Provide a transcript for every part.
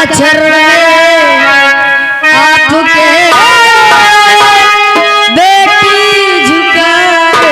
चरण आपके बेटी झुकाए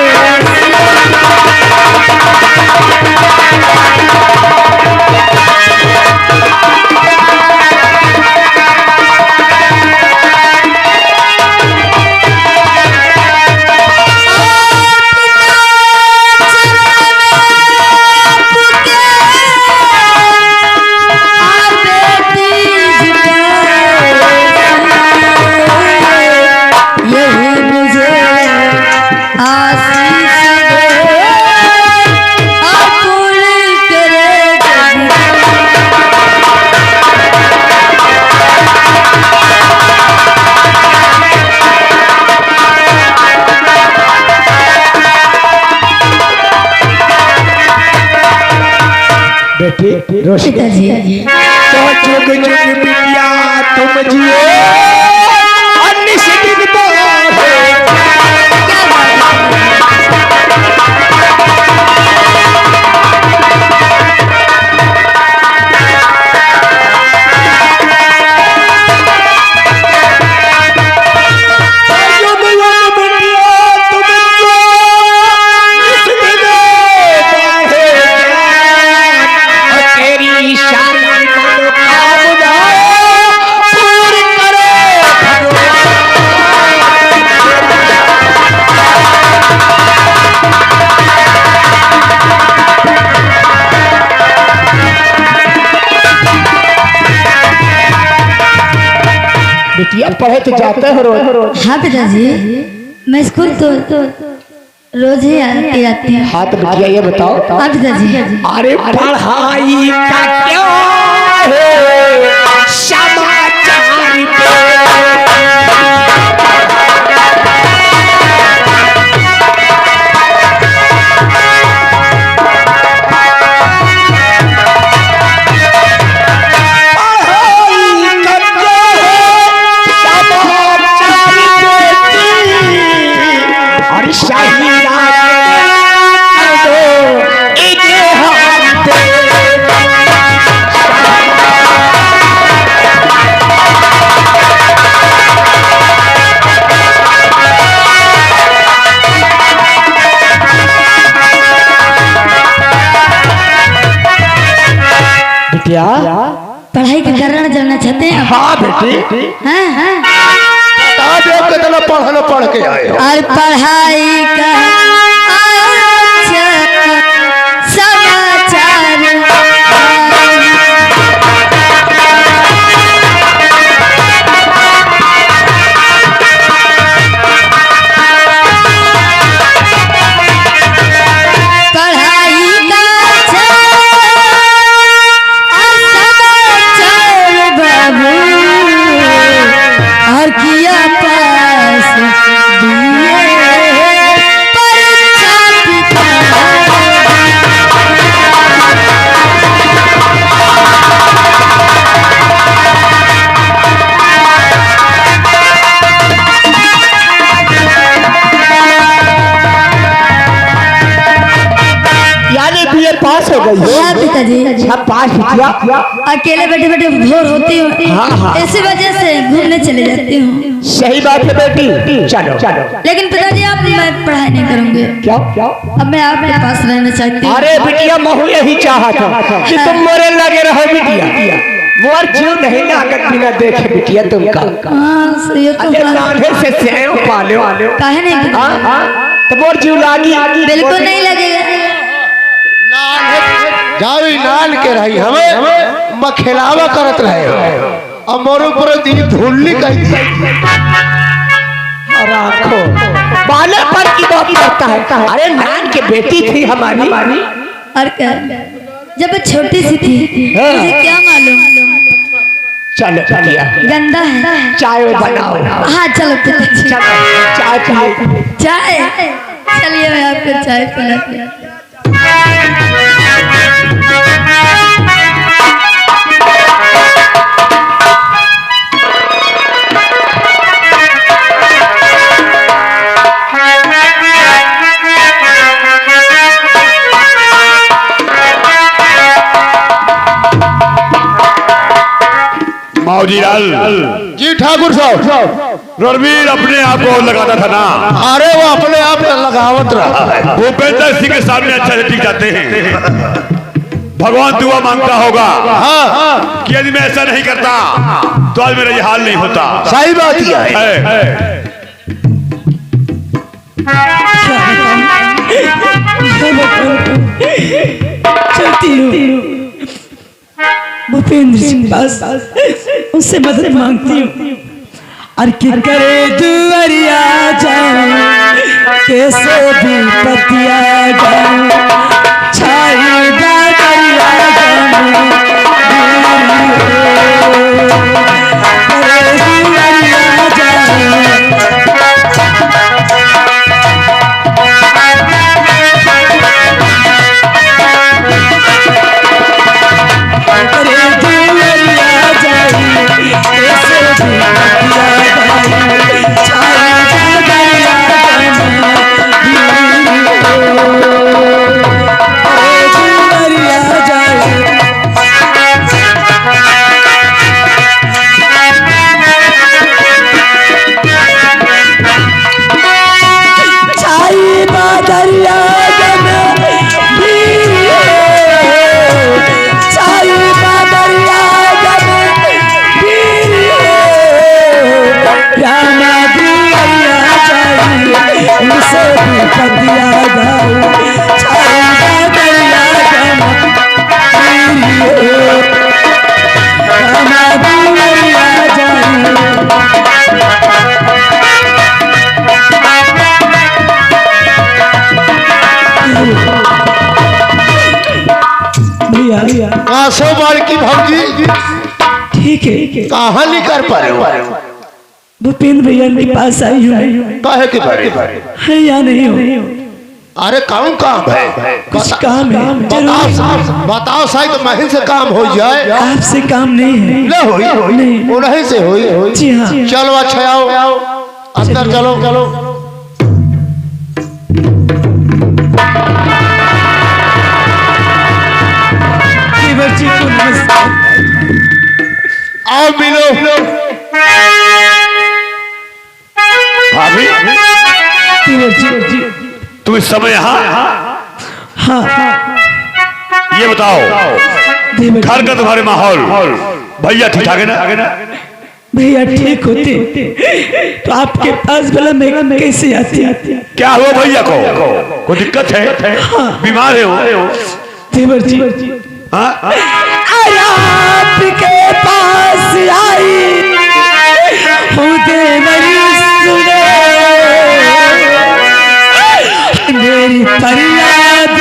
बेटी रोशिका जी तो जुग जुग बिटिया तुम जियो अनिश्चित तो बिटिया पढ़े तो जाते हो रोज। हाँ पिताजी मैं स्कूल तो रोज ही आती हूँ। हाँ तो बिटिया ये बताओ हाँ पिताजी अरे पढ़ाई का क्या है समाचार पे बिटिया पढ़ाई का कारण जानना चाहते हैं? हाँ बेटी हाँ हाँ आज कितना पढ़ना पढ़ के आए हो और पढ़ाई का अच्छा समाचार पास हो गई है। हाँ पिताजी सब पास बिटिया अकेले बैठे बैठे बोर होती हूँ। इसी वजह से घूमने चले जाती हूँ। सही बात है बेटी चलो चलो। लेकिन पिताजी आप मैं पढ़ाई नहीं करूँगी। क्या क्या अब मैं आपके पास रहना चाहती हूँ। अरे बिटिया महू यही चाहा था कि तुम मोरे लगे रहो बिटिया मोर जीव नहीं लागत बिना देखे बिटिया तुमका हाँ ये तो बात- नाने से सेव पालो काहे नहीं पिताजी? तो मोर जीव लागी बिल्कुल नहीं लगेगा। जावी नान के रही हमें मखेलावा करत रहे हो और मोर ऊपर दी धुल्ली कही थी राखो बालेपन की बात करता है अरे नान के बेटी थी हमारी और क्या जब मैं छोटी सी थी मुझे क्या मालूम चलो बिटिया गंदा है। चाय बनाओ हाँ चलो पिताजी चलो चाय चाय चाय चलिए मैं आपको चाय पिलाती हूँ। बाबूजीलाल जी ठाकुर साहब। रणवीर अपने आप को लगाता था ना, अरे वो अपने आप में लगावत रहा है। भूपेंद्र सिंह के सामने अच्छा से टिक जाते हैं। भगवान दुआ मांगता होगा हाँ कि यदि मैं ऐसा नहीं करता तो आज मेरा ये हाल नहीं होता। सही बात ही है। चलती हूँ भूपेंद्र सिंह पास, उससे मदद मांगती हूँ। और क्या करे दुआरिया जाऊं, कैसे भी पतिया जाऊं, छाई बादरिया जाऊं, करे दुआरिया जाऊं। सो बार की भौजी ठीक है, कहाँ नहीं कर पा रहे हो? भूपेंद्र भैया के पास आई हूँ। काहे के बारे है या नहीं हो? अरे काम काम है, कुछ काम है, बताओ साहब, तो महल से काम हो जाए। आपसे काम नहीं है। न होई नहीं। उन्हीं से होई। जी हाँ। चलो अच्छा आओ अंदर चलो चलो। जी को नमस्कार। आओ मिलो। भाभी जी तुम इस समय यहाँ? हाँ ये बताओ घर का तुम्हारे माहौल, भैया ठीक ठाक है ना? भैया ठीक होते तो आपके पास भला मैं कैसे आती? क्या हुआ भैया को? कोई दिक्कत है? बीमार है वो? देवर जी आपके पास आई हूँ, देवर सुने मेरी फरियाद।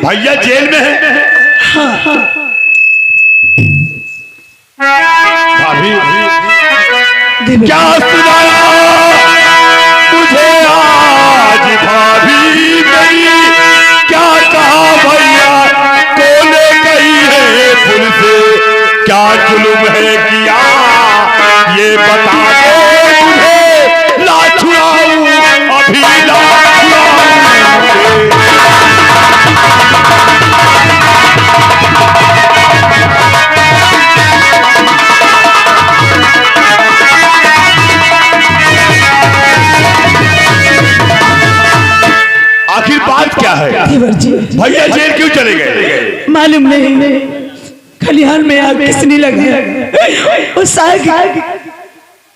भैया जेल में है? भाभी क्या सुनाया तुझे आज भाभी मेरी? क्या कहा भैया तूने कही है फुल से? क्या जुल्म है किया ये बता दो तुझे, ला छुड़ाऊं अभी ला छुड़ाऊं। आखिर बात क्या है? भैया जेल क्यों चले गए? मालूम नहीं, खलिहान में आग किसने लगाया? उस आग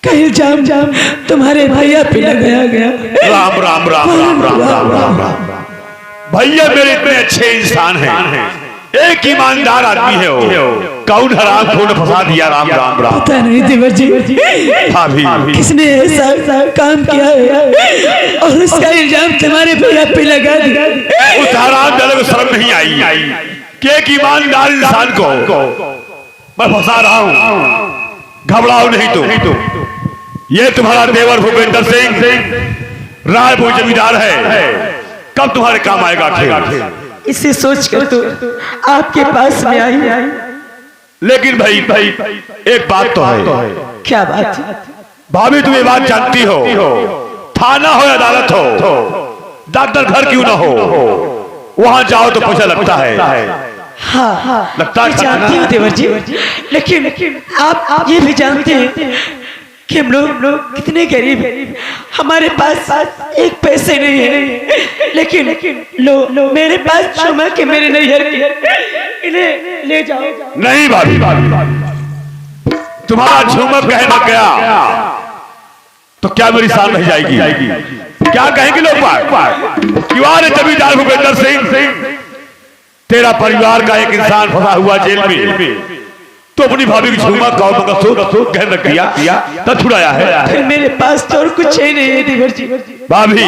का इल्जाम तुम्हारे भैया पे लगाया गया। राम राम राम राम राम राम राम राम। भैया मेरे इतने अच्छे इंसान हैं, एक ईमानदार आदमी है वो। कौन हराम खोल फंसा दिया? राम राम राम। पता नहीं देवर जी भाभी किसने ऐसा काम किया है और उसका इल्जाम तुम्हारे भैया पे लगा दिया। उस हराम जाने को शर्म नहीं आई कि एक ईमानदार इंसान को मैं फंसा रहा हूं। घबराओ नहीं तो ये तुम्हारा देवर भूपेंद्र सिंह रायपुर जमींदार है, कब तुम्हारे काम आएगा आखिर? इसे सोचकर तो आपके पास में आई। लेकिन भाई एक बात तो है। क्या बात? भाभी तुम ये बात जानती हो, थाना हो या अदालत हो, डॉक्टर घर क्यों ना हो, वहां जाओ तो पैसा लगता है। हाँ लगता है जानती हूँ देवर जी, लेकिन आप ये भी जानते हैं कि हम लोग कितने गरीब हैं। हमारे पास एक पैसे नहीं है, लेकिन लो मेरे पास क्षमा के मेरे नैहर इन्हें ले जाओ। नहीं भाभी, तुम्हारा झूमर कहे न गया तो क्या मेरी शान रह जाएगी? क्या कहेंगे लोग? क्यों रे जमींदार भूपेंद्र सिंह, तेरा परिवार का एक इंसान फंसा हुआ जेल में, तो अपनी भाभी की झूमर का मंगलसूत्र कह रख दिया तब छुड़ाया है। मेरे पास तो और कुछ ही नहीं है देवर जी। भाभी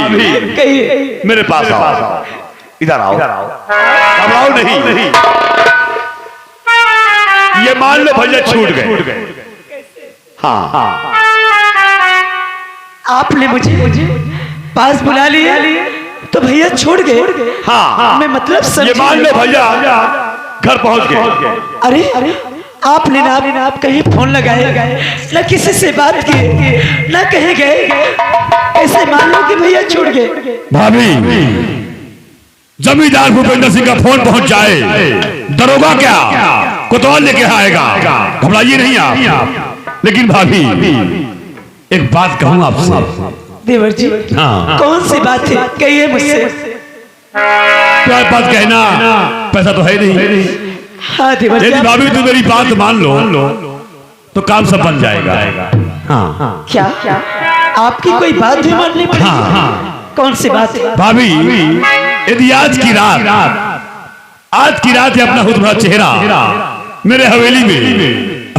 कहिए मेरे पास आओ, इधर आओ, घबराओ नहीं। ये मान लो भैया छूट गए। हाँ आपने मुझे पास बुला लिया तो भैया छोड़ गए। हाँ मैं मतलब ये मान लो भैया घर पहुंच गए। अरे आपने ना आप कहीं फोन लगाए न किसी से बात की न कहीं गए, ऐसे मान लो कि भैया छूट गए। भाभी जमींदार भूपेंद्र सिंह का फोन पहुंच जाए, दरोगा क्या कोतवाल लेके आएगा, घबराइए नहीं आप। लेकिन भाभी एक बात कहूं आपसे। देवर जी हाँ कौन सी बात है, कहिए मुझसे। क्या बात कहना, पैसा तो है नहीं। हाँ देवर जी यदि भाभी तुम मेरी बात मान लो तो काम सब बन जाएगा। हाँ क्या आपकी कोई बात भी माननी पड़ेगी? कौन सी बात है भाभी? यदि आज की रात अपना हुतभरा चेहरा मेरे हवेली में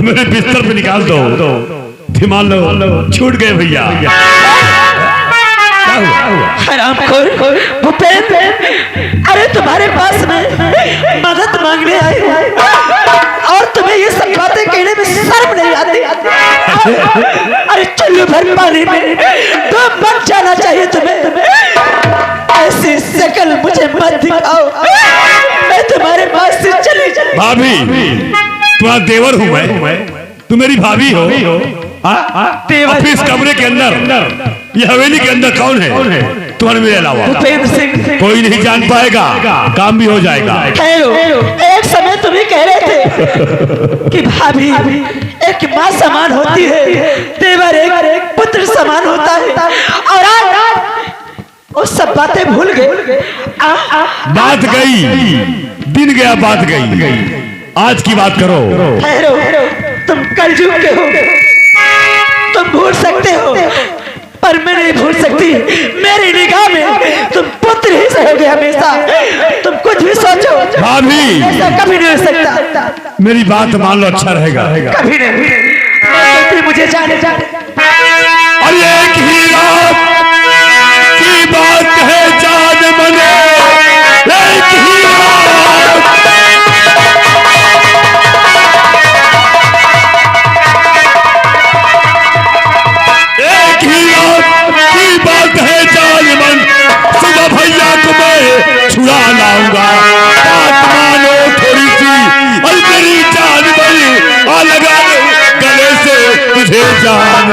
मेरे बिस्तर पे निकाल दो, मान लो छूट गए भैया। हरामखोर भूपेंद्र, अरे तुम्हारे पास में मदद मांगने आए और तुम्हें ये सब बातें कहने में शर्म नहीं आती? अरे चुल्लू भर पानी में तो बच जाना चाहिए तुम्हें। ऐसी शक्ल मुझे मत दिखाओ, मैं तुम्हारे पास से चली जाऊं। भाभी तुम्हारा देवर हूं मैं, तुम मेरी भाभी हो। इस कमरे के अंदर, ये हवेली के अंदर कौन है तुम्हारे मेरे अलावा? भूपेंद्र सिंह। कोई नहीं जान पाएगा, काम भी हो जाएगा। एक समय तुम ही कह रहे थे कि भाभी एक माँ समान होती है, देवर एक पुत्र समान होता है, और आज वो सब बातें भूल गए। बात गई, दिन गया, बात गई। आज की बात करो। ठहरो, तुम कलयुग के हो, तुम भूल सकते हो पर मैं नहीं भूल सकती। मेरी निगाह में तुम पुत्र ही रहोगे हमेशा। तुम कुछ भी सोचो भाभी, ऐसा कभी नहीं हो सकता। मेरी बात मान लो, अच्छा रहेगा। कभी नहीं, मुझे जाने और एक ही रात की बात है जान मने, एक ही रात। एक ही रात की बात है जान मन, सुबह भैया को मैं छुड़ा लाऊंगा। बात मानो थोड़ी सी, और मेरी जान बनी आ लगा गले से तुझे जान।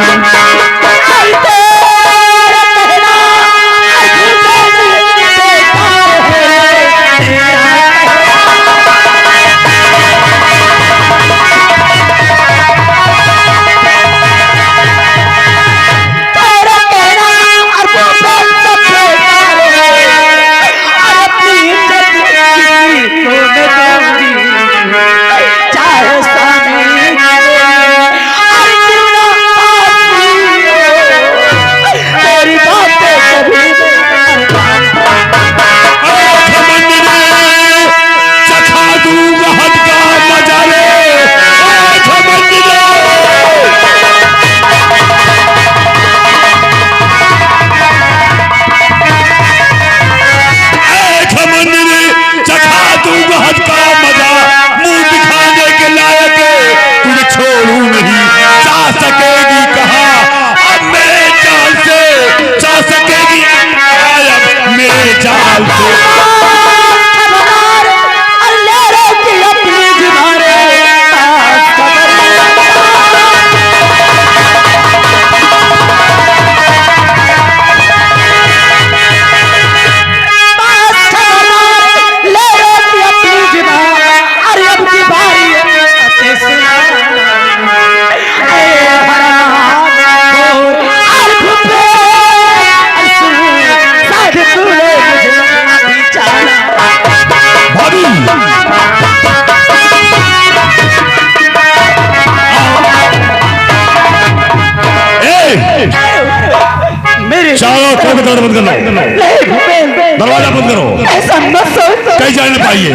दरवाजा बंद करो। ऐसा मत सोच। कहीं जाने पाइए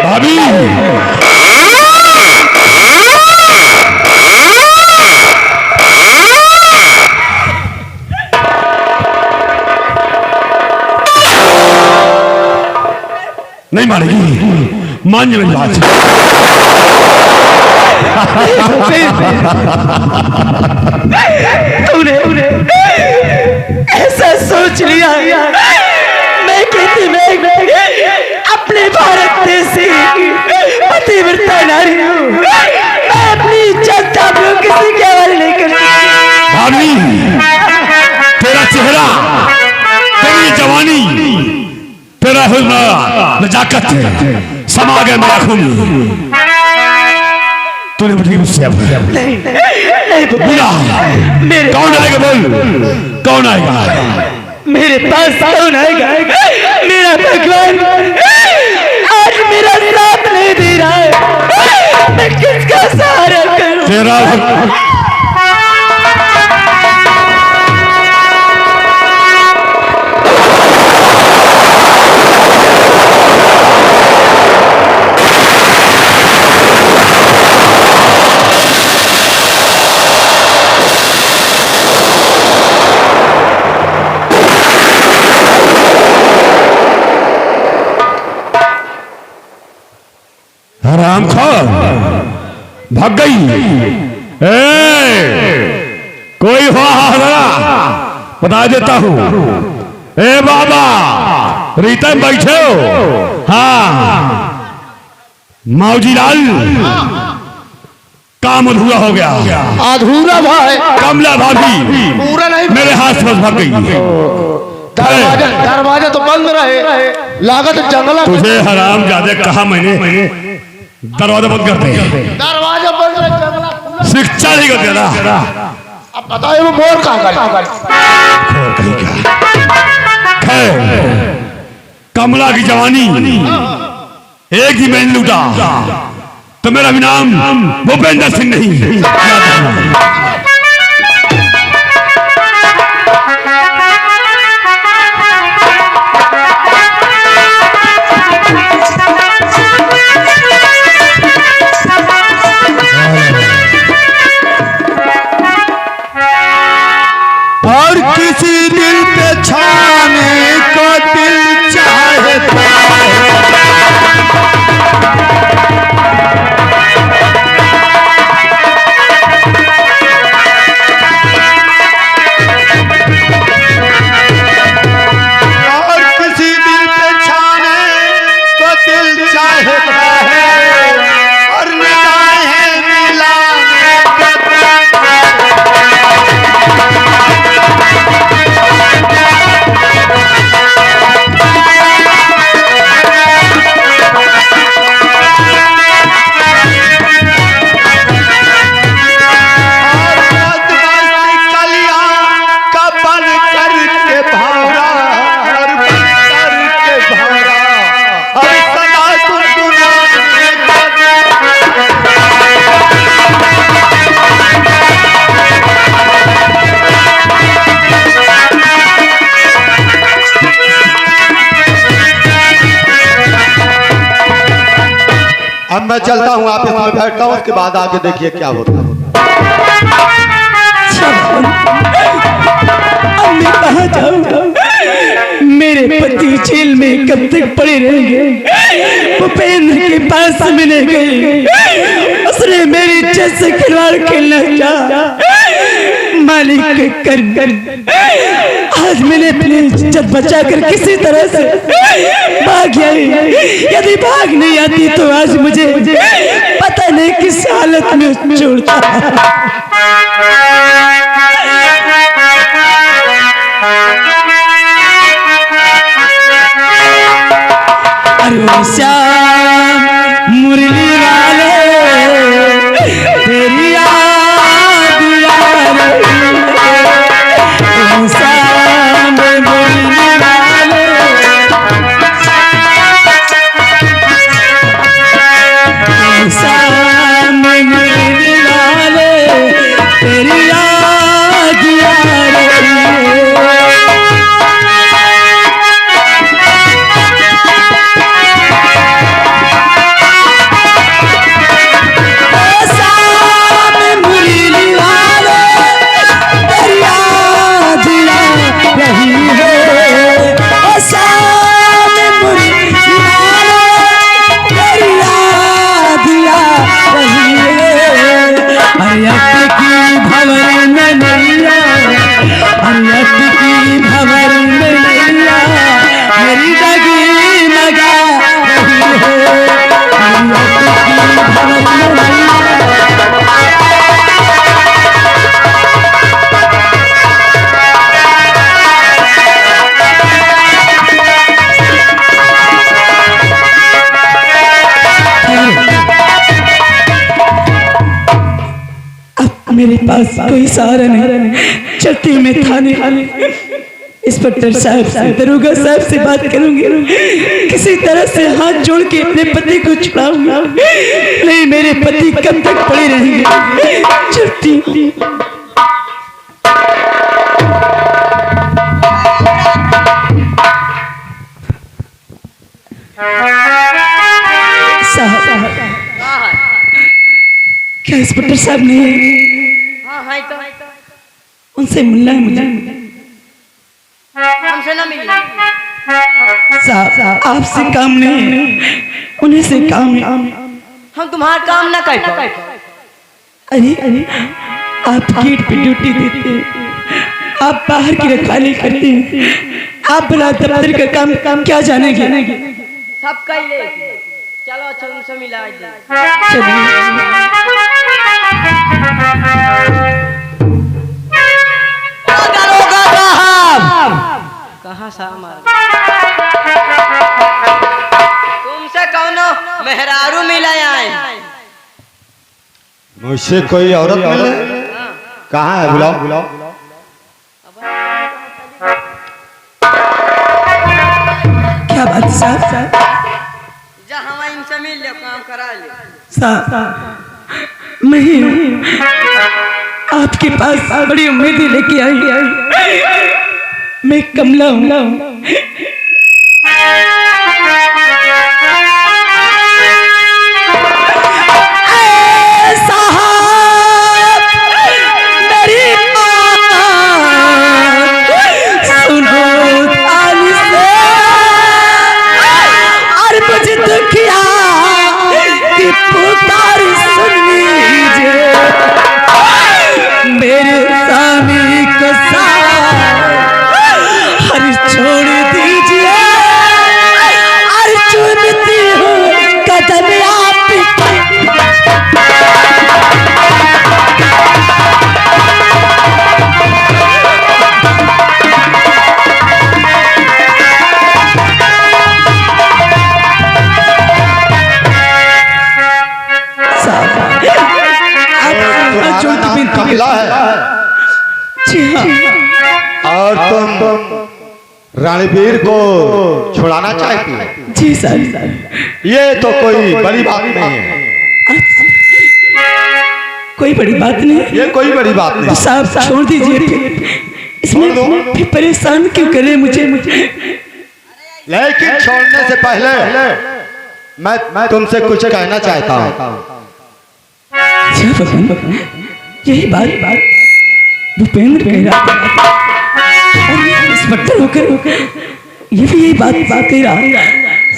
भाभी। नहीं मानेगी, मान जा मेरी बात। तूने ऐसा सोच लिया मैं कहती मैं अपने भारत देश से पतिव्रता नारी हूँ। मैं अपनी इज्जत किसी के हवाले नहीं करती। भाभी तेरा चेहरा, तेरी जवानी, तेरा हुनर, नजाकत समा गए मेरी आंखों में। तूने मुझे मुझसे नहीं बुला। मेरे कौन आएगा बोल, कौन आएगा? मेरे पास कौन आएगा? मेरा भगवान आज मेरा साथ नहीं दे रहा है। मैं किसका सहारा करूं? तेरा हराम खोर भाग गई। कोई हो हाजरा बता देता हूँ। ए बाबा रीता में बैठे हो? हाँ माऊजी लाल, काम अधूरा हो गया। अधूरा भाई, कमला भाभी पूरा नहीं। मेरे हाथ से भाग गई। दरवाजा तो बंद रहे, लागत जंगला। तुझे हराम ज्यादा कहा मैंने, दरवाजा बंद कर दे। दरवाजा बंद रहे, जंगला। शिक्षा नहीं कर देना। अब बताइए वो मोर कहाँ कमला की जवानी एक ही मैंने लूटा तो मेरा भी नाम भूपेंद्र सिंह नहीं। और किसी दिल पे छाने को दिल चाहता है। और किसी दिल पे छाने को दिल चाहता है और निगाहें मिलाने को अब मैं चलता हूँ, आप इसमें बैठता हूँ, उसके बाद आगे देखिए क्या होता है। अब मैं कहाँ जाऊँ? मेरे पति जेल में कब तक पड़े रहेंगे? भूपेंद्र के पास मिले गए, उसने मेरी इज्जत से खिलवाड़ खेलना चाहा। मालिक के कर आज मैंने अपनी इज्जत बचाकर किसी तरह से भाग आई। यदि भाग नहीं आती तो आज मुझे पता नहीं किस हालत में छोड़ता। अरे श्याम मुरली वाले तेरी याद आ रही है। श्याम मुरली वाले श्याम मुरली वाले तेरी याद आ रही है। जगमगा रही मेरे पास कोई सहारा नहीं। चलती मैं थाने इंस्पेक्टर साहब से, दरोगा साहब से बात करूंगी, किसी तरह से हाथ जोड़ के अपने पति को छुड़ाऊंगा। नहीं, मेरे पति कब तक पड़े रहेंगे। चलती क्या इंस्पेक्टर साहब ने? उनसे मिलना है मुझे। हमसे ना मिली। साहब आपसे काम नहीं, उन्हीं से काम है। हम तुम्हारा काम ना कर पाए। अरे आप गेट पे ड्यूटी देते हैं, आप बाहर की रखवाली करते हैं, आप भला दफ्तर का काम क्या जानेंगे? सब कह ले। चलो अच्छा तुमसे मिला दे। कहाँ तुमसे कौनो मेहरारू मिला आए? मुझसे कोई औरत मिले? कहाँ है? बुलाओ। क्या बात साहब? जहाँ इनसे मिल ले, काम करा ले। साहब मैं आपके पास बड़ी उम्मीदें लेके आई। मैं कमला हूँ। कमला है। जी हाँ। और तुम रणबीर को छुड़ाना चाहती हो? जी सर। ये तो कोई बड़ी बात नहीं है। कोई बड़ी बात नहीं? ये कोई बड़ी बात नहीं। साहब छोड़ दीजिए, इसमें फिर परेशान क्यों करे मुझे? लेकिन छोड़ने से पहले मैं तुमसे कुछ कहना चाहता हूँ। यही बात भूपेंद्र कह रहा था, इंस्पेक्टर होकर ये भी यही बात कह रहा।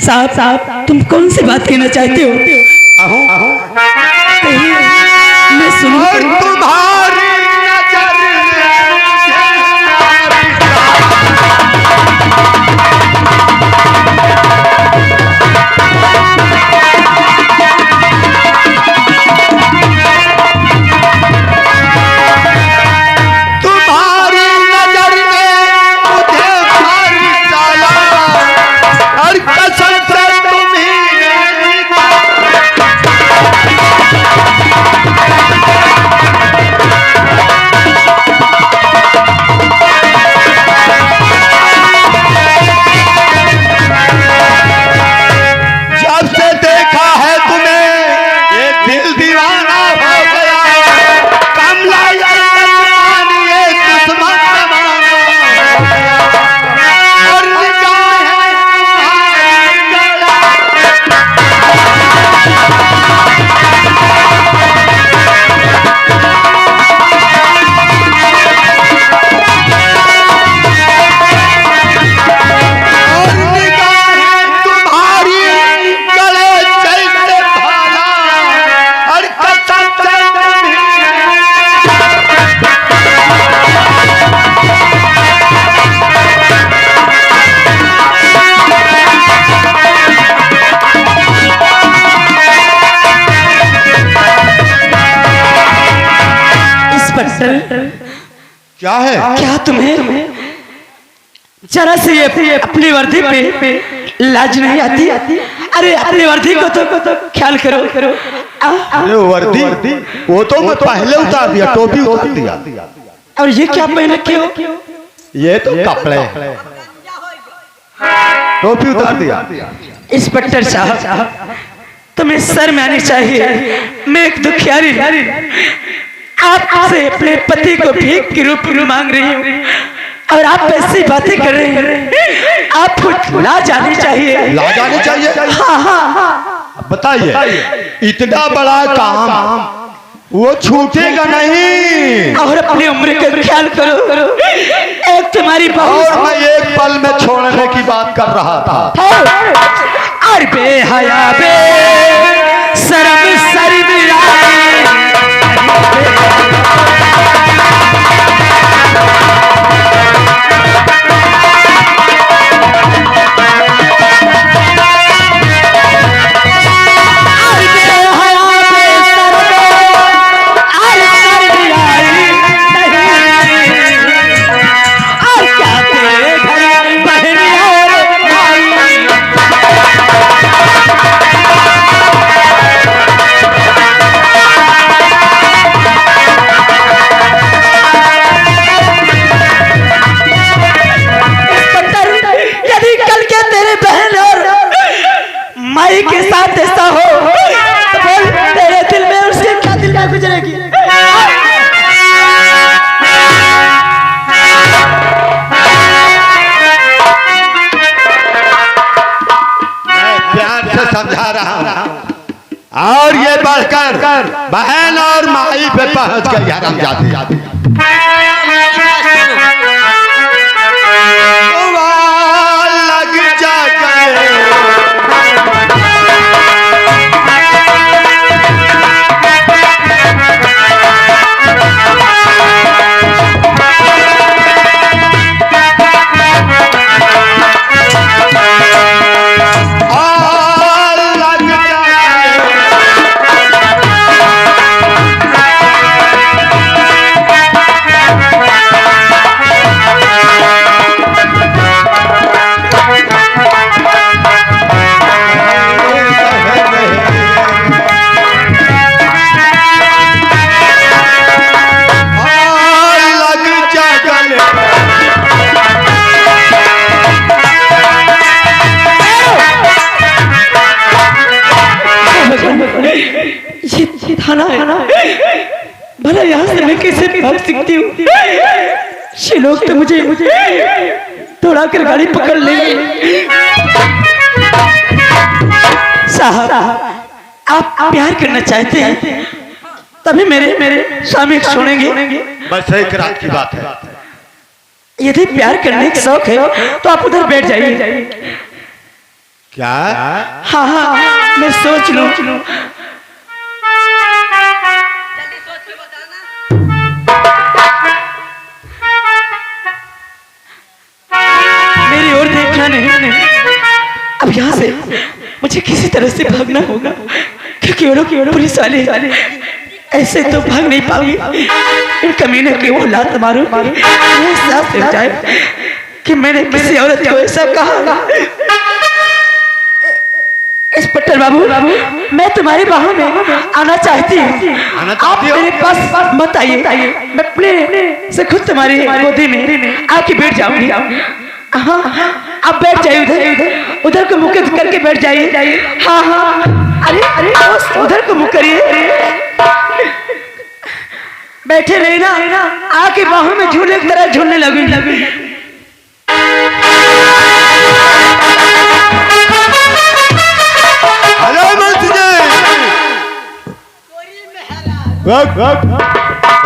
साहब तुम कौन सी बात कहना चाहते हो? कहिए, मैं सुनूं। तुम्हारी क्या है? क्या तुम्हें जरा से ये अपनी वर्दी पे लाज नहीं आती? अरे अपनी वर्दी को तो ख्याल करो। अरे वर्दी वो तो मैं पहले उतार दिया, टोपी उतार दिया। और ये क्या पहना क्यों? ये तो कपड़े, टोपी उतार दिया। इंस्पेक्टर साहब, तुम्हें शर्म आनी चाहिए। मैं एक दुखियारी आपसे अपने पति को भीख के रूप में मांग रही हूँ और आप ऐसी बातें कर रहे हैं। आपको लाज आनी चाहिए। लाज आनी चाहिए? हाँ। बताइए, इतना बड़ा काम वो छूटेगा नहीं। और अपनी उम्र का ख्याल करो। एक तुम्हारी बहू, और मैं एक पल में छोड़ने की बात कर रहा था। और बेहया बे शर्म के साथ ऐसा हो तो बोल, तेरे दिल में उसके क्या दिल में गुजरेगी? मैं प्यार से समझा रहा हूं और ये बढ़कर बहन और माई पे पहुंच गई हरामजादी। लग जा भला यहाँ से मैं कैसे भाग सकती हूँ? ये लोग तो मुझे दौड़ा कर गाड़ी पकड़ लेंगे। साहब, आप प्यार करना चाहते हैं तभी मेरे स्वामी सुनेंगे। बस एक रात की बात है। यदि प्यार करने का शौक है तो आप उधर बैठ जाइए। क्या? हाँ, मैं सोच लूं। मेरी ओर देखना नहीं। अब यहाँ से मुझे किसी तरह से भागना होगा, क्योंकि वो लोग पुलिस वाले ऐसे तो भाग नहीं पाऊंगी। इन कमीने की वो लात मारो साफ हो जाए कि मैंने किसी औरत को ऐसा कहा। इंस्पेक्टर बाबू, मैं तुम्हारी बाहों में आना चाहती हूँ। आप मेरे पास मत आइए, मैं अपने से खुद तुम्हारी गोदी में आके बैठ जाऊंगी। हाँ, आप बैठ जाइए, उधर को मुख करके बैठ जाइए। हाँ, अरे उधर को मुख करिए। बैठे रहे ना, आके बाहों में झूले की तरह झूलने लगी।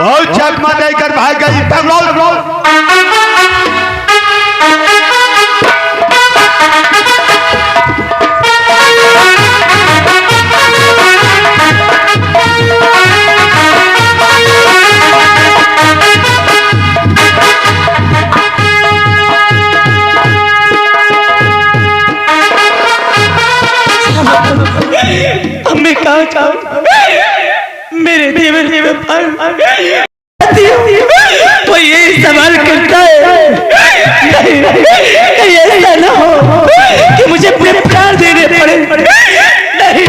और चकमा देकर भाग गई। हमें कहा मेरे देवर तो ये कहीं ऐसा ना हो कि मुझे अपने प्राण देने पड़े। नहीं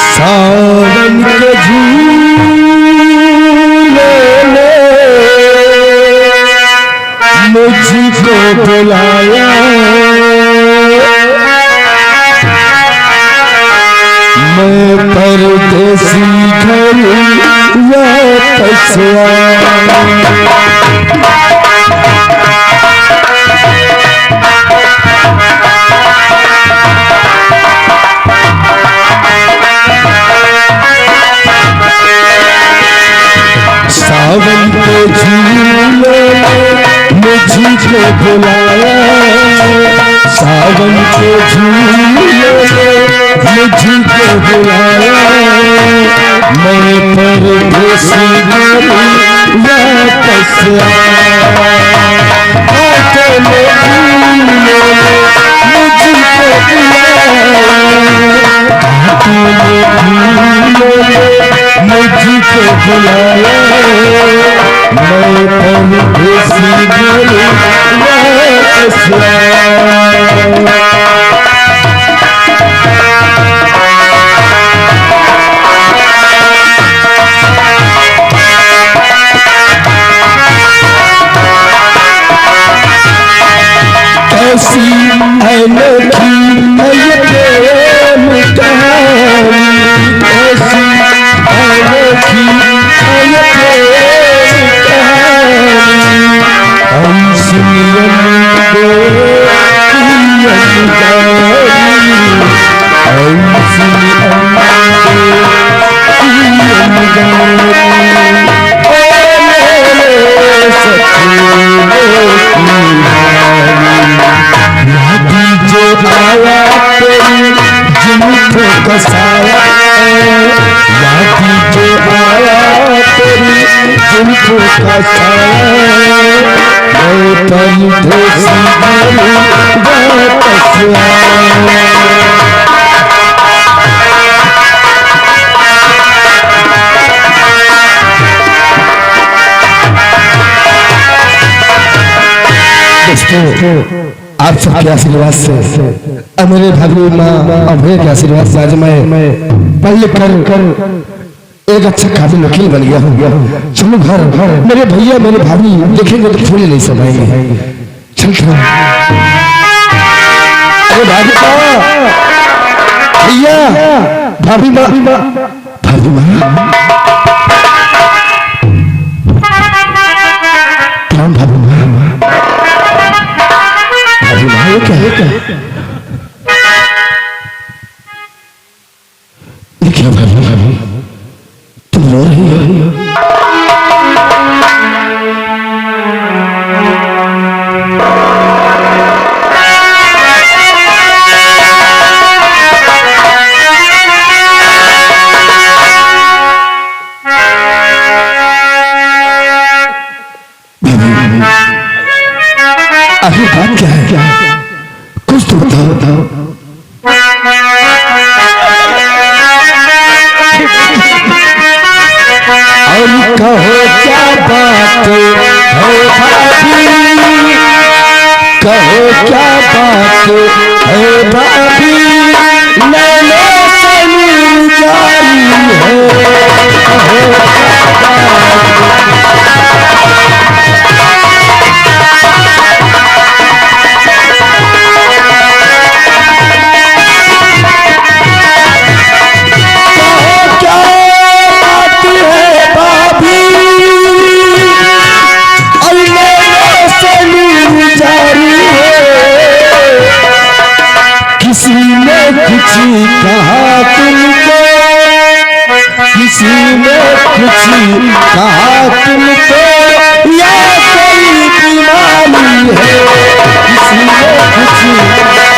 सावन के झूले ने मुझको बुलाया, मैं परदेसी घर वापस आया। सावन के झूले मुझको बुलाया, सावन के झूले मुझको बुलाया, मैं परदेसी घर वापस आया। अकेले झूले मुझको बुलाया, मैं परदेसी घर वापस आया। ऐसी अनोखी ये प्रेम कहानी, ऐसी अनोखी ये प्रेम कहानी, हम सुनिएंगे हम जो आया तेरी जिनको कसाया, यादी जो आया तेरी जिनको कसाया, मैं परदेसी घर वापस आया। आप सबके आशीर्वाद से मेरे भाभी माँ अभय के आशीर्वाद से आज मैं पढ़ लिख कर एक अच्छा काबिल वकील बन गया हूँ। चलो घर मेरे भैया मेरे भाभी देखेंगे तो फूले नहीं समाएंगे। चल अरे भाभी भैया भाभी माँ भाभी माँ प्रणाम भाभी माँ। ये क्या है क्या? ये क्या भाभी तुम रो रही हो? आखिर बात क्या है क्या है? कुछ तो बताओ। और कहो क्या बात है भाभी, कहो क्या बात है भाभी, नैनो से नीर जारी है, कहो कहा तुमको, किसी ने कुछ कहा तुमको, या कोई बीमारी है, इसलिए कुछ